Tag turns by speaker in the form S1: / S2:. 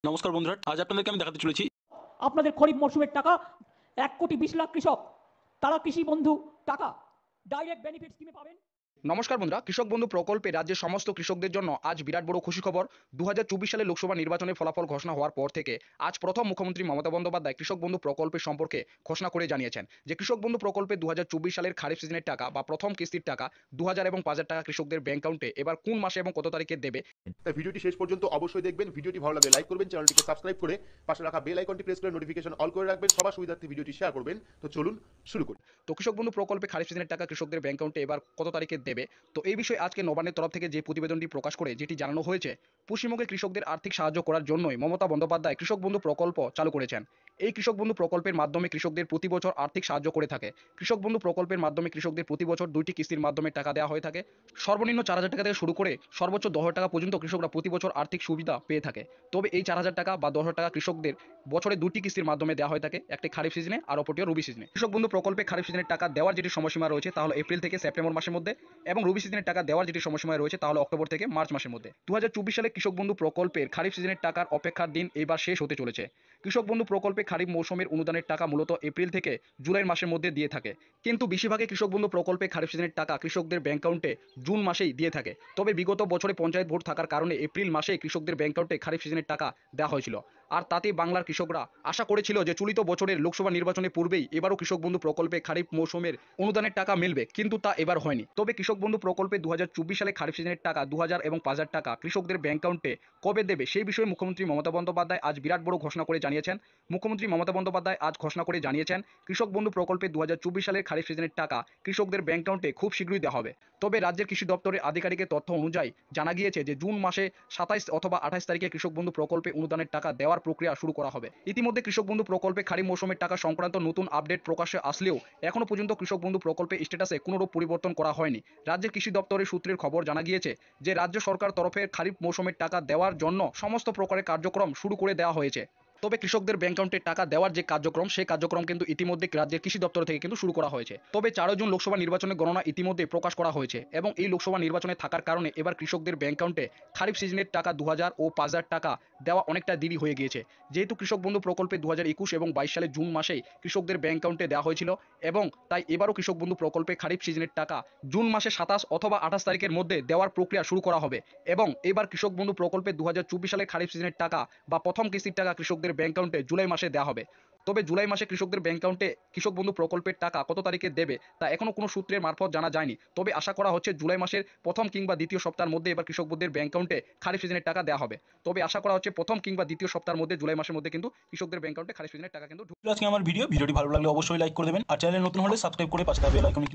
S1: নমস্কার বন্ধুরা, আজ আপনাদেরকে আমি দেখাতে চলেছি
S2: আপনাদের খরিফ মরশুমের টাকা 1,20,00,000 কৃষক তারা কৃষি বন্ধু টাকা ডাইরেক্ট বেনিফিট স্কিমে পাবেন।
S3: নমস্কার বন্ধুরা, কৃষক বন্ধু প্রকল্পে রাজ্যের সমস্ত কৃষকদের জন্য আজ বিরাট বড় খুশি খবর। 2024 সালে লোকসভা নির্বাচনের ফলাফল ঘোষণা হওয়ার পর থেকে আজ প্রথম মুখ্যমন্ত্রী মমতা বন্দ্যোপাধ্যায় কৃষক বন্ধু প্রকল্পের সম্পর্কে ঘোষণা করে জানিয়েছেন যে কৃষক বন্ধু প্রকল্পে 2024 সালের খারিফ সিজনের টাকা বা প্রথম কিস্তির টাকা 2000 এবং 5000 টাকা কৃষকদের ব্যাংক অ্যাকাউন্টে এবার কোন মাসে এবং কত তারিখে দেবে।
S4: তাই ভিডিওটি শেষ পর্যন্ত অবশ্যই দেখবেন। ভিডিওটি ভালো লাগলে লাইক করবেন, চ্যানেলটিকে সাবস্ক্রাইব করে পাশে রাখা বেল আইকনটি প্রেস করে নোটিফিকেশন অল করে রাখবেন। সবার সুবিধার্থে ভিডিওটি শেয়ার করবেন। তো চলুন শুরু করি।
S3: তো কৃষক বন্ধু প্রকল্পে খারিফ সিজনের টাকা কৃষকদের ব্যাংক অ্যাকাউন্টে এবার কত তারিখে দেবে, তো এই বিষয়ে আজকে নবান্নের তরফ থেকে যে প্রতিবেদনটি প্রকাশ করে যেটি জানানো হয়েছে, পশ্চিমবঙ্গের কৃষকদের আর্থিক সাহায্য করার জন্যই মমতা বন্দ্যোপাধ্যায় কৃষক বন্ধু প্রকল্প চালু করেছেন। এই কৃষক বন্ধু প্রকল্পের মাধ্যমে কৃষকদের প্রতি বছর আর্থিক সাহায্য করে থাকে। কৃষক বন্ধু প্রকল্পের মাধ্যমে কৃষকদের প্রতি বছর 2টি কিস্তির মাধ্যমে টাকা দেওয়া হয়ে থাকে। সর্বনিম্ন 4000 টাকা থেকে শুরু করে সর্বোচ্চ 10,000 টাকা পর্যন্ত কৃষকরা প্রতি বছর আর্থিক সুবিধা পেয়ে থাকে। তবে এই 4000 টাকা বা 10,000 টাকা কৃষকদের বছরে 2টি কিস্তির মাধ্যমে দেওয়া হয়ে থাকে, একটি খারিফ সিজনে আর অপরটি রবি সিজনে। কৃষক বন্ধু প্রকল্পে খারিফ সিজনের টাকা দেওয়ার যেটি সময়সীমা রয়েছে তাহলে এপ্রিল থেকে সেপ্টেম্বর মাসের মধ্যে, এবং রবি সিজনের টাকা দেওয়ার যেটি সময়সীমা রয়েছে তাহলে অক্টোবর থেকে মার্চ মাসের মধ্যে। 2024 সালে কৃষক বন্ধু প্রকল্পের খারিফ সিজনের টাকার অপেক্ষার দিন এবার শেষ হতে চলেছে। কৃষক বন্ধু প্রকল্পে খারিফ মৌসুমের অনুদানের টাকা মূলত এপ্রিল থেকে জুলাই মাসের মধ্যে দিয়ে থাকে, কিন্তু বেশিরভাগই কৃষক বন্ধু প্রকল্পে খারিফ সিজনের টাকা কৃষকদের ব্যাংক অ্যাকাউন্টে জুন মাসেই দিয়ে থাকে। তবে বিগত বছরে পঞ্চায়েত ভোট থাকার কারণে এপ্রিল মাসেই কৃষকদের ব্যাংক অ্যাকাউন্টে খারিফ সিজনের টাকা দেওয়া হয়েছিল। আর তাতে বাংলার কৃষকরা আশা করেছিল যে চলিত বছরের লোকসভা নির্বাচনের পূর্বেই এবারও কৃষক বন্ধু প্রকল্পে খারিফ মৌসুমের অনুদানের টাকা মিলবে, কিন্তু তা এবার হয়নি। তবে কৃষক বন্ধু প্রকল্পে 2024 সালে খারিফ সিজনের টাকা 2000 এবং 5000 টাকা কৃষকদের ব্যাংক অ্যাকাউন্টে কবে দেবে সেই বিষয়ে মুখ্যমন্ত্রী মমতা বন্দ্যোপাধ্যায় আজ বিরাট বড় ঘোষণা করে জানিয়েছেন। মুখ্যমন্ত্রী মমতা বন্দ্যোপাধ্যায় আজ ঘোষণা করে জানিয়েছেন কৃষক বন্ধু প্রকল্পে 2024 সালের খারিফ সিজনের টাকা কৃষকদের ব্যাংক অ্যাকাউন্টে খুব শীঘ্রই দেওয়া হবে। তবে রাজ্যের কৃষি দপ্তরের আধিকারিকের তথ্য অনুযায়ী জানা গিয়েছে যে জুন মাসে 27 অথবা 28 তারিখে কৃষক বন্ধু প্রকল্পে অনুদানের টাকা দেওয়ার প্রক্রিয়া শুরু করা হবে। ইতিমধ্যে কৃষক বন্ধু প্রকল্পে খারিফ মৌসুমের টাকা সংক্রান্ত নতুন আপডেট প্রকাশ্যে আসলেও এখনো পর্যন্ত কৃষক বন্ধু প্রকল্পে স্ট্যাটাসে কোনোরূপ পরিবর্তন করা হয়নি। রাজ্যের কৃষি দপ্তরের সূত্রের খবর জানা গিয়েছে যে রাজ্য সরকার তরফে খারিফ মৌসুমের টাকা দেওয়ার জন্য সমস্ত প্রকারের কার্যক্রম শুরু করে দেওয়া হয়েছে। তবে কৃষকদের ব্যাংক অ্যাকাউন্টে টাকা দেওয়ার যে কার্যক্রম সেই কার্যক্রম কিন্তু ইতিমধ্যে রাজ্যের কৃষি দপ্তর থেকে কিন্তু শুরু করা হয়েছে। তবে 4 জুন লোকসভা নির্বাচনের গণনা ইতিমধ্যে প্রকাশ করা হয়েছে, এবং এই লোকসভা নির্বাচনে থাকার কারণে এবার কৃষকদের ব্যাংক অ্যাকাউন্টে খারিফ সিজনের টাকা 2000 ও 5000 টাকা দেওয়া অনেকটা দেরি হয়ে গিয়েছে। যেহেতু কৃষক বন্ধু প্রকল্পে 2021 এবং 22 সালে জুন মাসেই কৃষকদের ব্যাংক অ্যাকাউন্টে দেওয়া হয়েছিল, এবং তাই এবারও কৃষক বন্ধু প্রকল্পে খারিফ সিজনের টাকা জুন মাসে 27 অথবা 28 তারিখের মধ্যে দেওয়ার প্রক্রিয়া শুরু করা হবে। এবং এবার কৃষক বন্ধু প্রকল্পে 2024 সালে খারিফ সিজনের টাকা বা প্রথম কিস্তির টাকা কৃষকদের ব্যাংক অ্যাকাউন্টে জুলাই মাসে দেওয়া হবে। তবে জুলাই মাসে কৃষকদের ব্যাংক অ্যাকাউন্টে কৃষক বন্ধু প্রকল্পের টাকা কত তারিখে দেবে তা এখনো কোনো সূত্রের মারফত জানা যায়নি। তবে আশা করা হচ্ছে জুলাই মাসের প্রথম কিংবা দ্বিতীয় সপ্তাহের মধ্যে এবার কৃষক বন্ধুদের ব্যাংক অ্যাকাউন্টে খারিফ সিজনের টাকা দেওয়া হবে। তবে আশা করা হচ্ছে প্রথম কিংবা দ্বিতীয় সপ্তাহের মধ্যে জুলাই মাসের মধ্যে কিন্তু কৃষকদের ব্যাংক অ্যাকাউন্টে খারিফ সিজনের টাকা কিন্তু
S1: আজকে আমার ভিডিওটি ভালো লাগলে অবশ্যই লাইক করে দেবেন, আর চ্যানেলে নতুন হলে সাবস্ক্রাইব করে পাশে থাকা বেল আইকনে